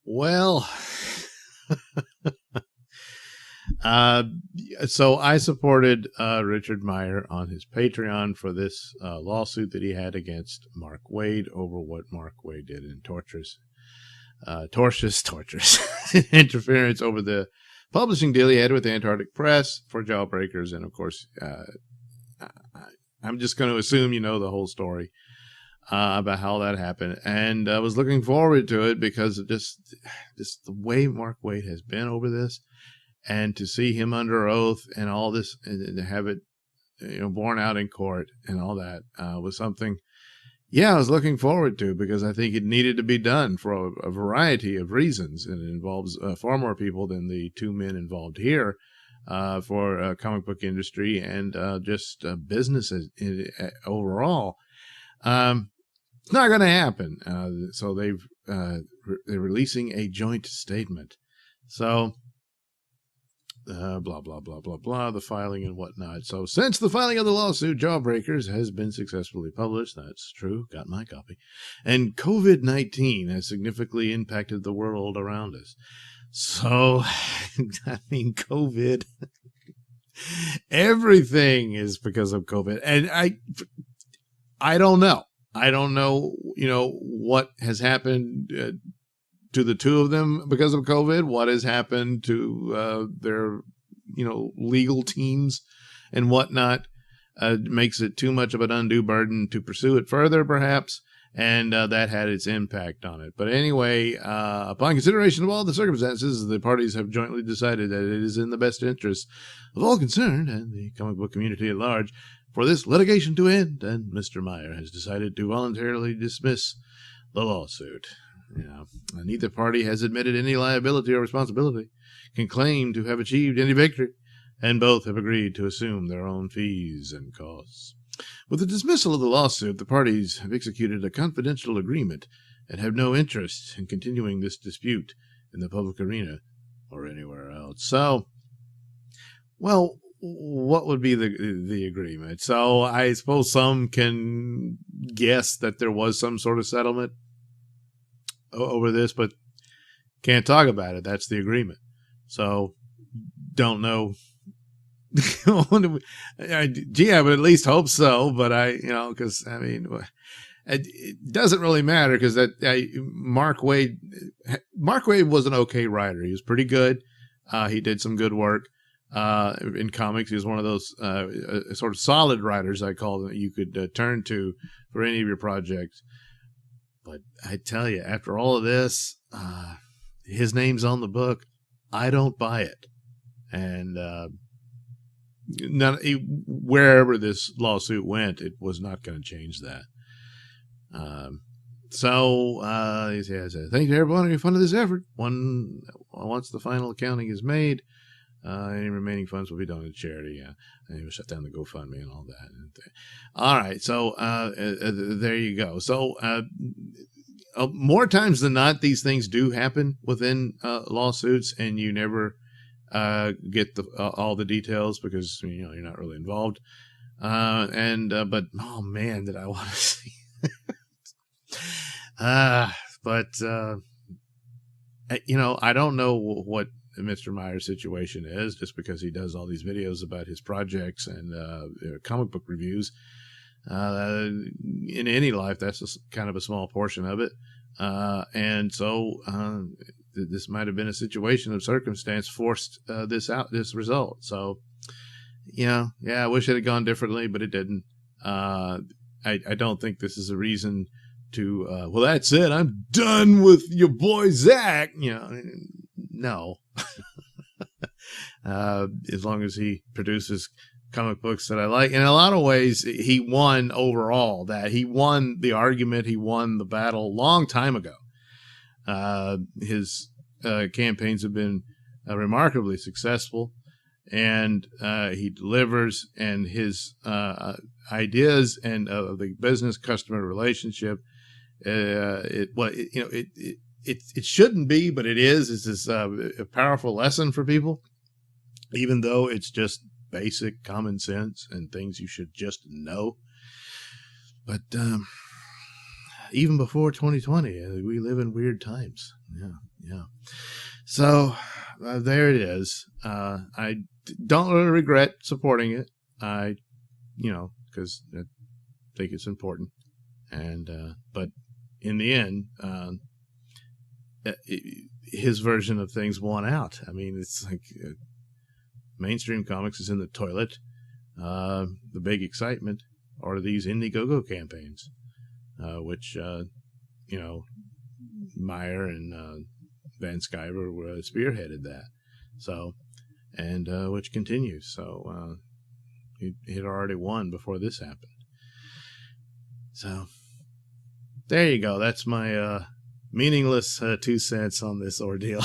Well, uh, so I supported Richard Meyer on his Patreon for this lawsuit that he had against Mark Waid over what Mark Waid did in torturous interference over the publishing deal he had with the Antarctic Press for Jawbreakers. And of course, I'm just going to assume you know the whole story about how that happened. And I was looking forward to it because of just the way Mark Waid has been over this, and to see him under oath and all this, and to have it, borne out in court and all that was something. Yeah, I was looking forward to, because I think it needed to be done for a variety of reasons, and it involves far more people than the two men involved here for comic book industry and just businesses overall. It's not going to happen. So they're releasing a joint statement. So blah, blah, blah, blah, blah, the filing and whatnot. So since the filing of the lawsuit, Jawbreakers has been successfully published. That's true. Got my copy. And COVID-19 has significantly impacted the world around us. So, I mean, COVID, everything is because of COVID. And I don't know. I don't know, what has happened to the two of them because of COVID, what has happened to their, legal teams and whatnot. Makes it too much of an undue burden to pursue it further, perhaps. And that had its impact on it. But anyway, upon consideration of all the circumstances, the parties have jointly decided that it is in the best interest of all concerned and the comic book community at large for this litigation to end, and Mr. Meyer has decided to voluntarily dismiss the lawsuit. Neither party has admitted any liability or responsibility, can claim to have achieved any victory, and both have agreed to assume their own fees and costs. With the dismissal of the lawsuit, the parties have executed a confidential agreement and have no interest in continuing this dispute in the public arena or anywhere else. So, well, what would be the agreement? So I suppose some can guess that there was some sort of settlement over this, but can't talk about it. That's the agreement. So don't know. Gee, I would at least hope so, but because it doesn't really matter, because Mark Waid was an okay writer. He was pretty good. He did some good work in comics. He was one of those sort of solid writers, I call them, that you could turn to for any of your projects. But I tell you, after all of this, his name's on the book. I don't buy it. And wherever this lawsuit went, it was not going to change that. He says, thank you to everyone who funded this effort. Once the final accounting is made, any remaining funds will be donated to charity. Yeah, and he will shut down the GoFundMe and all that. All right, so there you go. So more times than not, these things do happen within lawsuits, and you never get all the details because you're not really involved. But oh man, did I want to see. I don't know what Mr. Meyer's situation is, just because he does all these videos about his projects and comic book reviews. In any life, that's kind of a small portion of it. This might have been a situation of circumstance forced this result. So, I wish it had gone differently, but it didn't. I don't think this is a reason to, well, that's it. I'm done with your boy Zack. No. As long as he produces comic books that I like. In a lot of ways, he won overall. That he won the argument. He won the battle a long time ago. His campaigns have been remarkably successful, and he delivers. And his ideas and the business customer relationship, it shouldn't be, but it is. It's this a powerful lesson for people, even though it's just basic common sense and things you should just know. But even before 2020, we live in weird times. Yeah. So there it is. I don't really regret supporting it. Because I think it's important. And but in the end, his version of things won out. I mean, it's like mainstream comics is in the toilet. The big excitement are these Indiegogo campaigns, which Meyer and Van Sciver spearheaded that. So, and which continues. So he had already won before this happened. So there you go. That's my meaningless 2 cents on this ordeal.